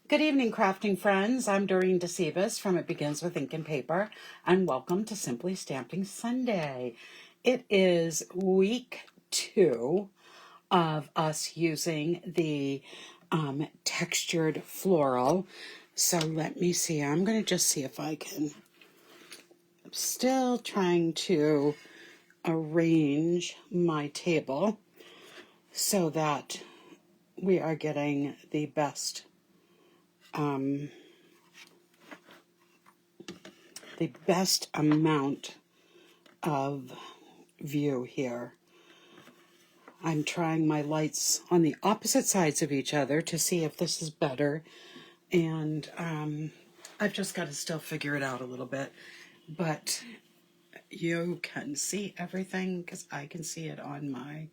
Good evening, crafting friends. I'm Dorene Decibus from It Begins with Ink and Paper, and welcome to Simply Stamping Sunday. It is week 2 of us using the textured floral. So let me see. I'm going to just see if I can. I'm still trying to arrange my table so that we are getting the best amount of view here. I'm trying my lights on the opposite sides of each other to see if this is better, and I've just got to still figure it out a little bit, but you can see everything because I can see it on my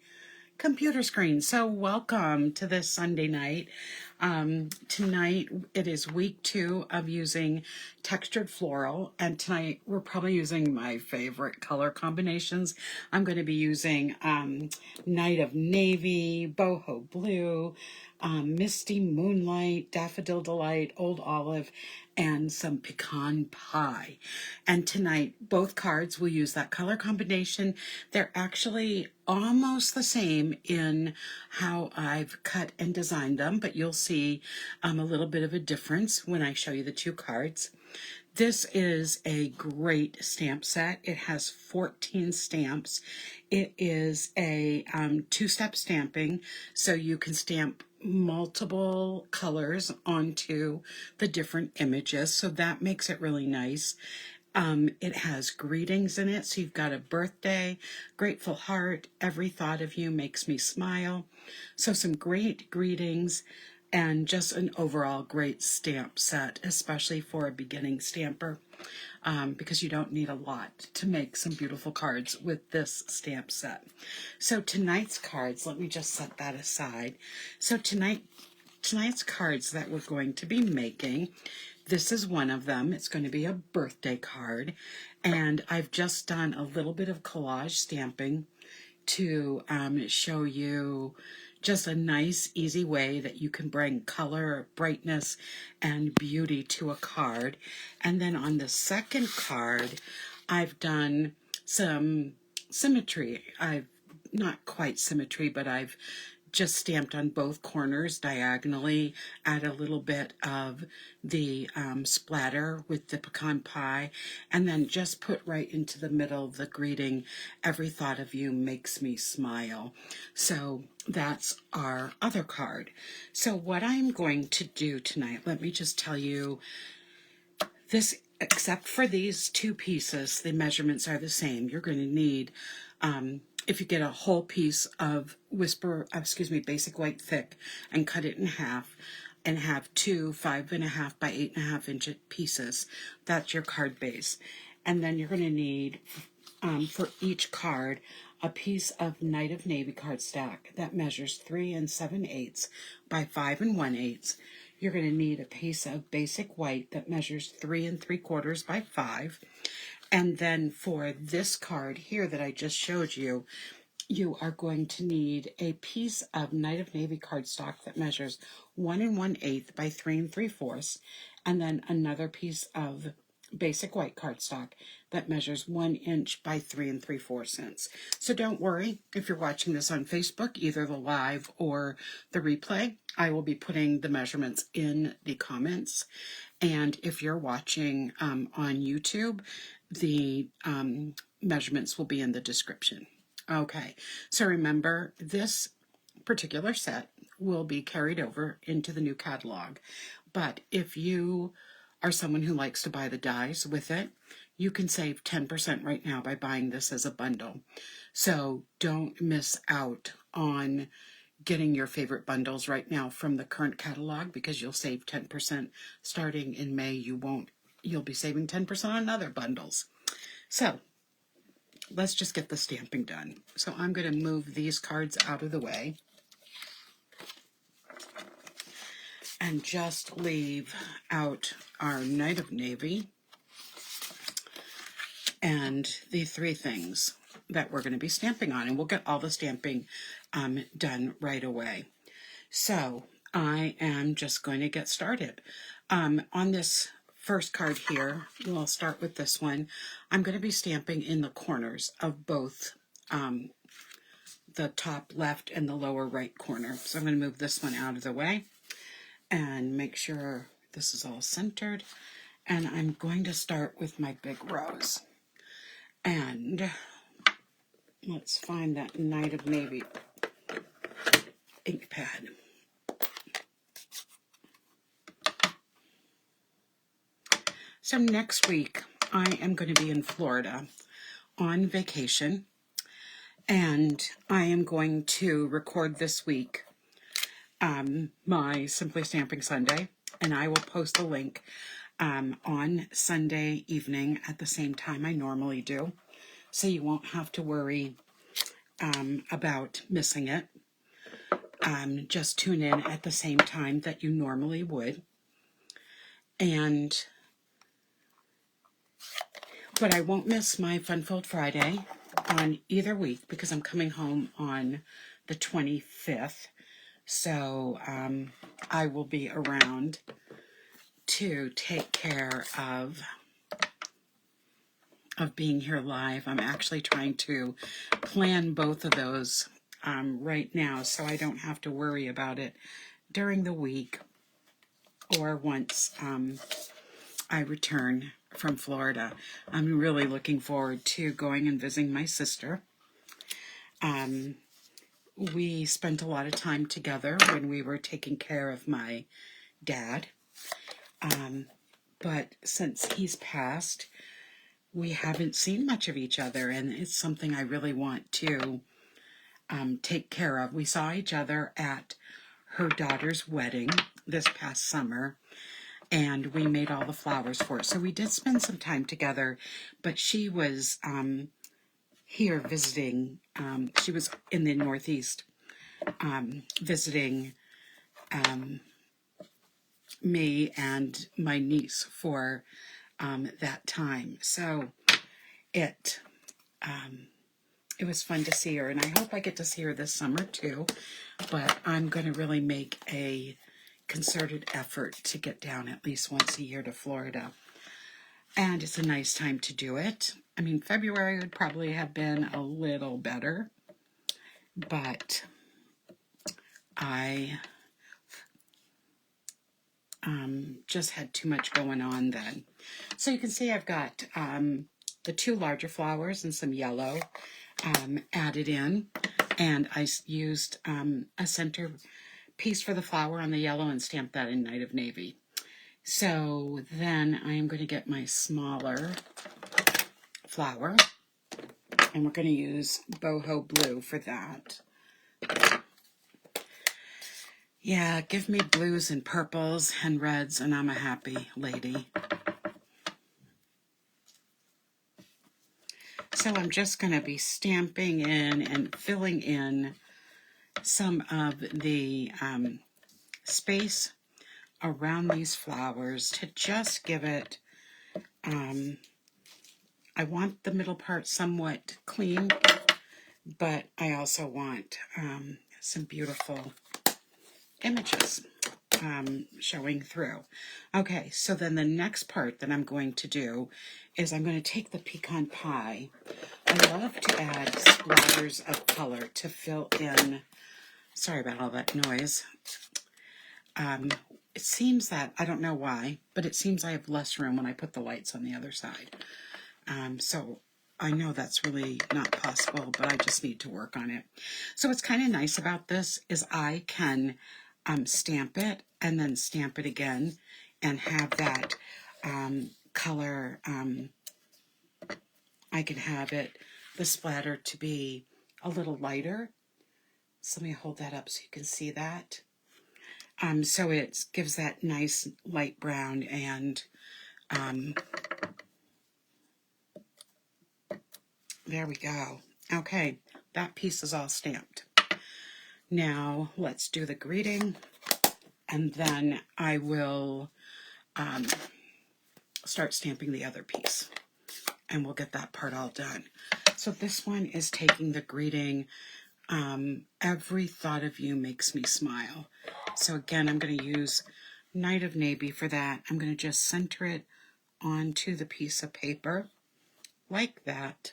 computer screen. So welcome to this Sunday night. Tonight it is week 2 of using textured floral, and tonight we're probably using my favorite color combinations. I'm going to be using Night of Navy, Boho Blue, Misty Moonlight, Daffodil Delight, Old Olive, and some pecan pie. And tonight, both cards will use that color combination. They're actually almost the same in how I've cut and designed them, but you'll see a little bit of a difference when I show you the two cards. This is a great stamp set. It has 14 stamps. It is a two-step stamping, so you can stamp multiple colors onto the different images, so that makes it really nice. It has greetings in it, so you've got a birthday, grateful heart, every thought of you makes me smile. So some great greetings and just an overall great stamp set, especially for a beginning stamper, because you don't need a lot to make some beautiful cards with this stamp set. So tonight's cards, let me just set that aside. So tonight's cards that we're going to be making, this is one of them. It's going to be a birthday card, and I've just done a little bit of collage stamping to show you just a nice, easy way that you can bring color, brightness, and beauty to a card. And then on the second card, I've done some symmetry. I've not quite symmetry, but I've just stamped on both corners diagonally, add a little bit of the splatter with the pecan pie, and then just put right into the middle the greeting, every thought of you makes me smile. So that's our other card. So what I'm going to do tonight, let me just tell you this, except for these two pieces, the measurements are the same. You're going to need if you get a whole piece of basic white thick and cut it in half and have two 5.5 by 8.5 inch pieces, that's your card base. And then you're going to need for each card a piece of Night of Navy cardstock that measures 3 7/8 by 5 1/8. You're going to need a piece of basic white that measures 3 3/4 by 5. And then for this card here that I just showed you, you are going to need a piece of Night of Navy cardstock that measures 1 1/8 by 3 3/4, and then another piece of basic white cardstock that measures 1 inch by 3 3/4. So don't worry if you're watching this on Facebook, either the live or the replay. I will be putting the measurements in the comments. And if you're watching on YouTube, the measurements will be in the description. Okay, so remember, this particular set will be carried over into the new catalog. But if you are someone who likes to buy the dies with it, you can save 10% right now by buying this as a bundle. So don't miss out on getting your favorite bundles right now from the current catalog, because you'll save 10% starting in May. You'll be saving 10% on other bundles. So let's just get the stamping done. So I'm going to move these cards out of the way and just leave out our Night of Navy and the three things that we're going to be stamping on, and we'll get all the stamping done right away. So I am just going to get started. On this first card here, we'll start with this one. I'm going to be stamping in the corners of both the top left and the lower right corner. So I'm going to move this one out of the way and make sure this is all centered. And I'm going to start with my big rose. And let's find that Night of Navy ink pad. So next week, I am going to be in Florida on vacation, and I am going to record this week my Simply Stamping Sunday, and I will post a link on Sunday evening at the same time I normally do, so you won't have to worry about missing it. Just tune in at the same time that you normally would. But I won't miss my Fun Filled Friday on either week because I'm coming home on the 25th. So I will be around to take care of being here live. I'm actually trying to plan both of those right now so I don't have to worry about it during the week or once I return from Florida. I'm really looking forward to going and visiting my sister. We spent a lot of time together when we were taking care of my dad. But since he's passed, we haven't seen much of each other, and it's something I really want to take care of. We saw each other at her daughter's wedding this past summer, and we made all the flowers for it. So we did spend some time together, but she was here visiting. She was in the Northeast visiting me and my niece for that time. So it was fun to see her, and I hope I get to see her this summer too, but I'm going to really make a concerted effort to get down at least once a year to Florida. And it's a nice time to do it. I mean, February would probably have been a little better, but I just had too much going on then. So you can see I've got the two larger flowers and some yellow added in, and I used a center piece for the flower on the yellow and stamped that in Night of Navy. So then I am going to get my smaller flower, and we're going to use boho blue for that. Yeah, give me blues and purples and reds, and I'm a happy lady. So I'm just going to be stamping in and filling in some of the space around these flowers to just give it, I want the middle part somewhat clean, but I also want some beautiful images showing through. Okay, so then the next part that I'm going to do is I'm going to take the pecan pie. I love to add splatters of color to fill in. Sorry about all that noise. It seems that, I don't know why, but it seems I have less room when I put the lights on the other side. So I know that's really not possible, but I just need to work on it. So what's kind of nice about this is I can stamp it and then stamp it again and have that color. I can have it, the splatter, to be a little lighter. So let me hold that up so you can see that. So it gives that nice light brown, and there we go. Okay, that piece is all stamped. Now let's do the greeting, and then I will start stamping the other piece, and we'll get that part all done. So this one is taking the greeting Every thought of you makes me smile. So again, I'm going to use Night of Navy for that. I'm going to just center it onto the piece of paper like that.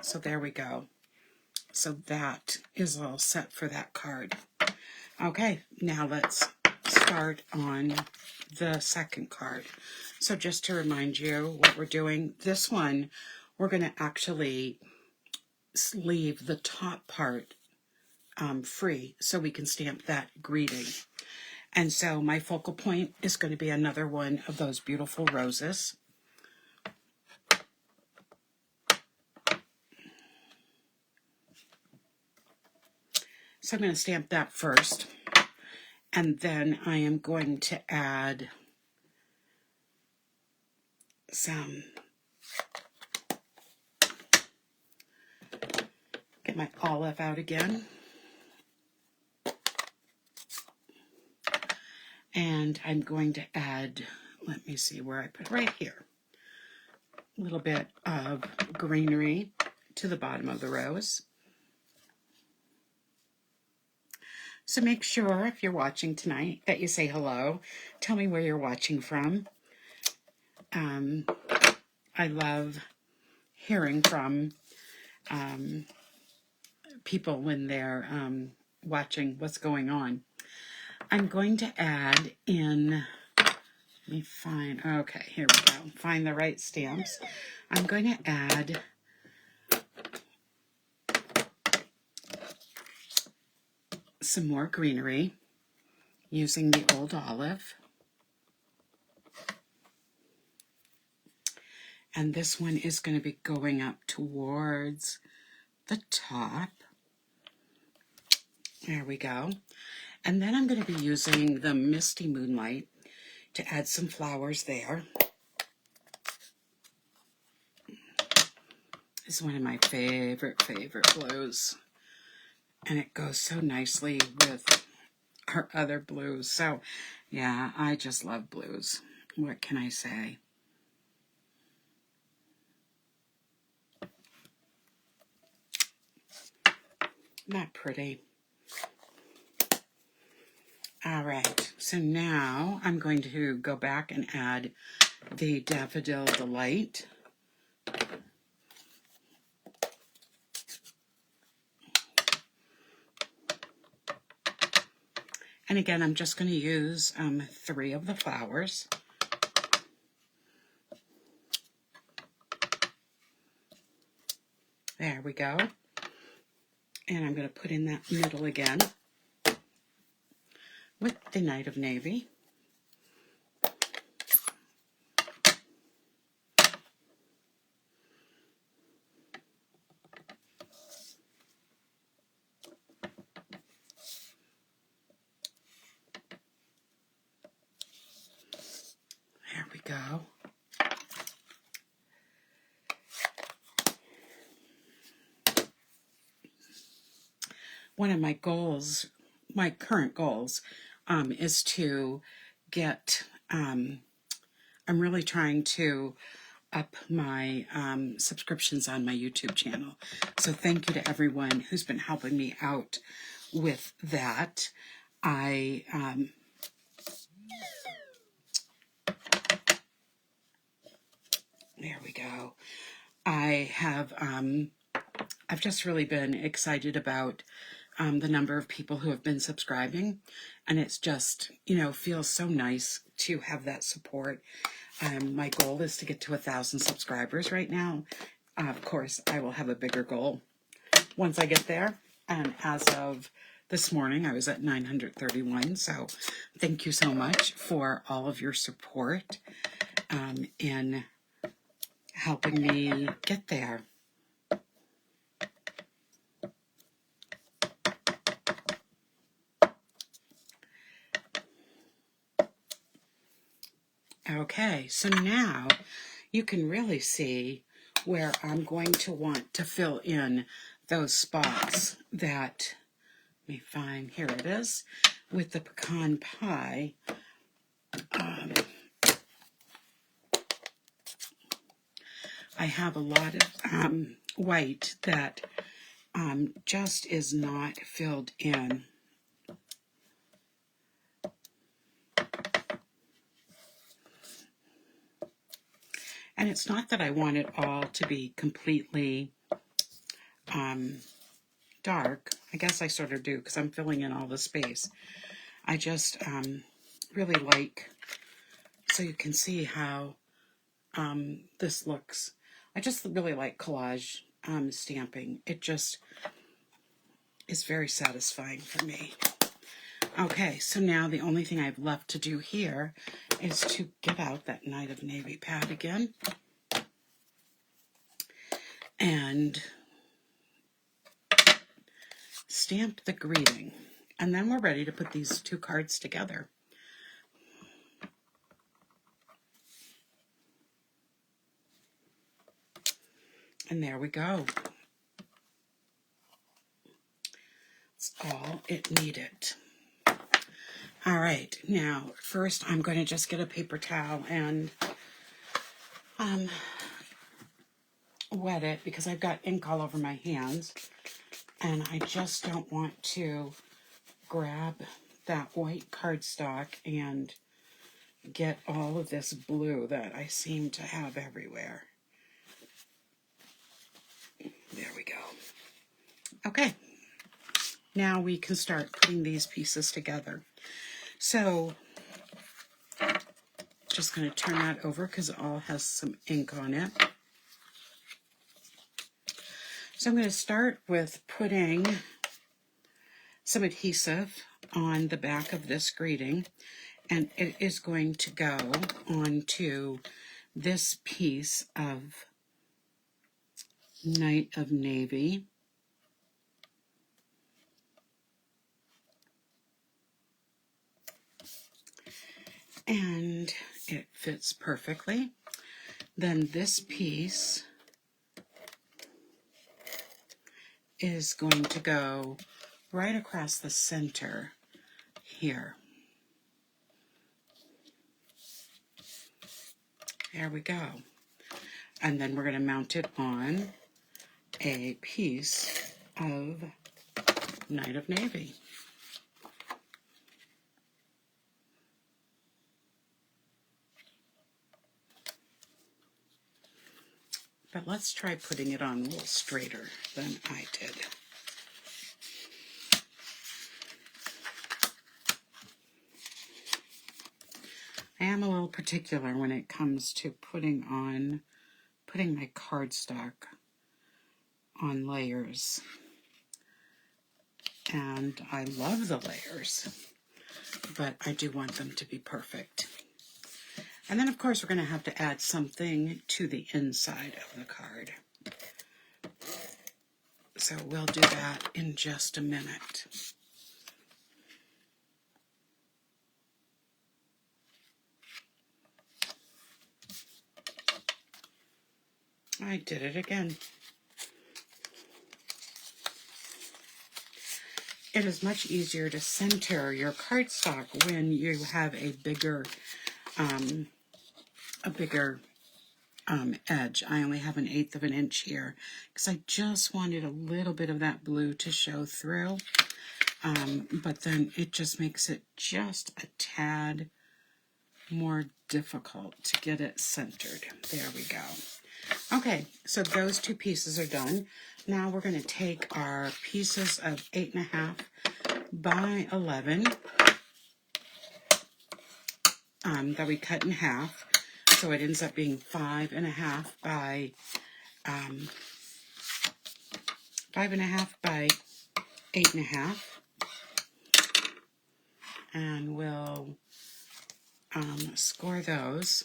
So there we go. So that is all set for that card. Okay, now let's start on the second card. So just to remind you what we're doing, this one, we're going to actually leave the top part free so we can stamp that greeting. And so my focal point is going to be another one of those beautiful roses. So I'm going to stamp that first, and then I am going to add some, get my olive out again, and I'm going to add, let me see where I put it, right here, a little bit of greenery to the bottom of the rose. So make sure, if you're watching tonight, that you say hello. Tell me where you're watching from. I love hearing from people when they're watching what's going on. I'm going to add in, let me find, okay, here we go. Find the right stamps. I'm going to add some more greenery using the old olive. And this one is going to be going up towards the top. There we go. And then I'm going to be using the Misty Moonlight to add some flowers there. This is one of my favorite blues. And it goes so nicely with our other blues. So, yeah, I just love blues. What can I say? Not pretty. All right, so now I'm going to go back and add the Daffodil Delight. And again, I'm just going to use 3 of the flowers. There we go. And I'm going to put in that middle again with the Night of Navy. There we go. One of my goals, my current goals, is to get, I'm really trying to up my subscriptions on my YouTube channel. So thank you to everyone who's been helping me out with that. There we go. I've just really been excited about the number of people who have been subscribing, and it's just, you know, feels so nice to have that support. My goal is to get to 1,000 subscribers right now. Of course, I will have a bigger goal once I get there. And as of this morning, I was at 931. So thank you so much for all of your support in helping me get there. Okay, so now you can really see where I'm going to want to fill in those spots that, let me find, here it is, with the pecan pie. I have a lot of white that just is not filled in. And it's not that I want it all to be completely dark. I guess I sort of do because I'm filling in all the space. I just really like, so you can see how this looks. I just really like collage stamping. It just is very satisfying for me. Okay, so now the only thing I have left to do here is to get out that Night of Navy pad again and stamp the greeting. And then we're ready to put these two cards together. And there we go. That's all it needed. All right, now first I'm going to just get a paper towel and wet it because I've got ink all over my hands and I just don't want to grab that white cardstock and get all of this blue that I seem to have everywhere. There we go. Okay, now we can start putting these pieces together. So, just going to turn that over because it all has some ink on it. So I'm going to start with putting some adhesive on the back of this greeting, and it is going to go onto this piece of Night of Navy. And it fits perfectly. Then this piece is going to go right across the center here. There we go. And then we're going to mount it on a piece of Night of Navy. But let's try putting it on a little straighter than I did. I am a little particular when it comes to putting my cardstock on layers. And I love the layers, but I do want them to be perfect. And then, of course, we're going to have to add something to the inside of the card. So we'll do that in just a minute. I did it again. It is much easier to center your cardstock when you have a bigger edge. I only have 1/8 of an inch here because I just wanted a little bit of that blue to show through. But then it just makes it just a tad more difficult to get it centered. There we go. Okay, so those two pieces are done. Now we're going to take our pieces of 8.5 by 11 that we cut in half. So it ends up being 5.5 by 8.5. And we'll score those.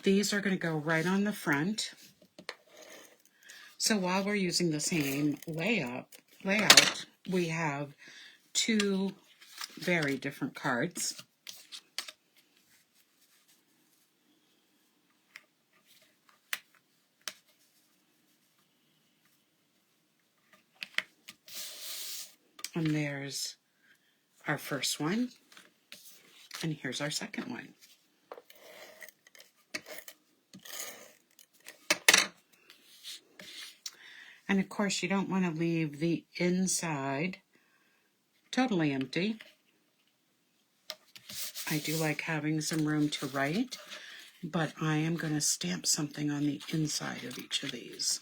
These are going to go right on the front. So while we're using the same layout, we have two very different cards. And there's our first one, and here's our second one. And of course, you don't want to leave the inside totally empty. I do like having some room to write, but I am going to stamp something on the inside of each of these.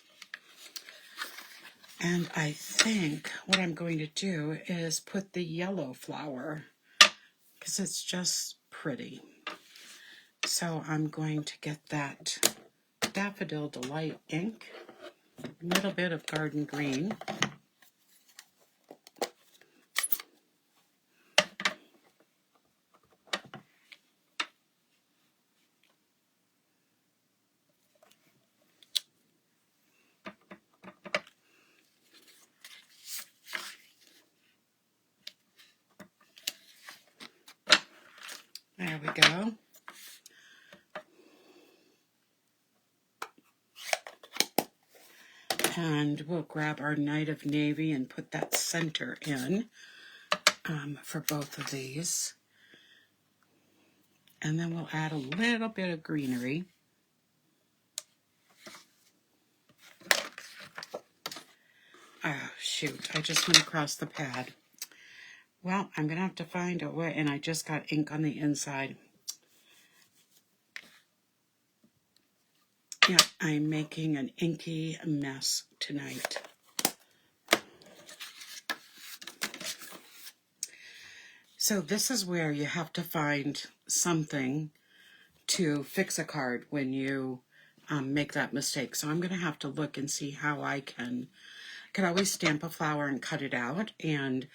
And I think what I'm going to do is put the yellow flower, because it's just pretty. So I'm going to get that Daffodil Delight ink, a little bit of Garden Green, there we go. And we'll grab our Night of Navy and put that center in for both of these. And then we'll add a little bit of greenery. Oh, shoot, I just went across the pad. Well, I'm going to have to find a way, and I just got ink on the inside. Yeah, I'm making an inky mess tonight. So this is where you have to find something to fix a card when you make that mistake. So I'm going to have to look and see how I can always stamp a flower and cut it out and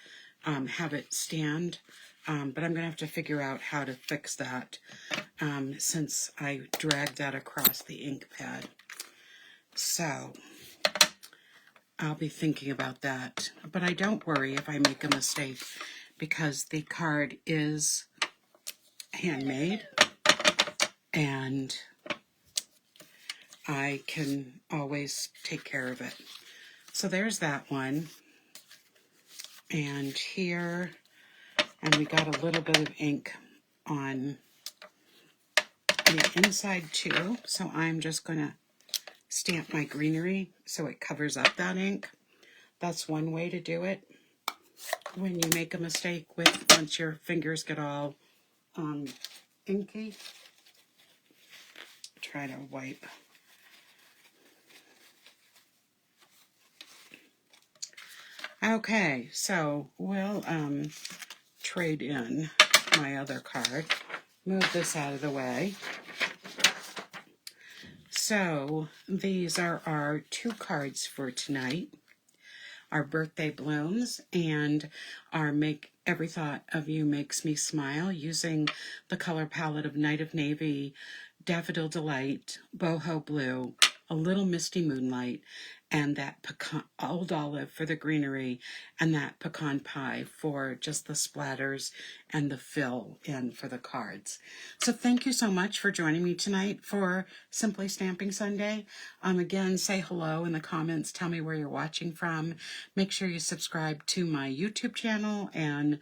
have it stand. But I'm going to have to figure out how to fix that since I dragged that across the ink pad. So I'll be thinking about that. But I don't worry if I make a mistake because the card is handmade and I can always take care of it. So there's that one. And here, and we got a little bit of ink on the inside too. So I'm just going to stamp my greenery so it covers up that ink. That's one way to do it when you make a mistake once your fingers get all inky. Try to wipe. Okay, so we'll trade in my other card. Move this out of the way. So these are our 2 cards for tonight. Our birthday blooms and our Make Every Thought of You Makes Me Smile using the color palette of Night of Navy, Daffodil Delight, Boho Blue, a little Misty Moonlight, and that pecan, Old Olive for the greenery, and that pecan pie for just the splatters and the fill in for the cards. So thank you so much for joining me tonight for Simply Stamping Sunday. Again, say hello in the comments. Tell me where you're watching from. Make sure you subscribe to my YouTube channel and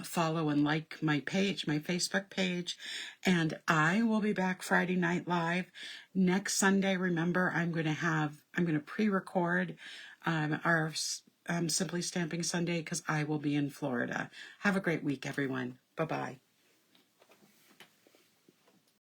follow and like my page, my Facebook page. And I will be back Friday night live. Next Sunday, remember, I'm going to pre-record our Simply Stamping Sunday because I will be in Florida. Have a great week, everyone. Bye-bye.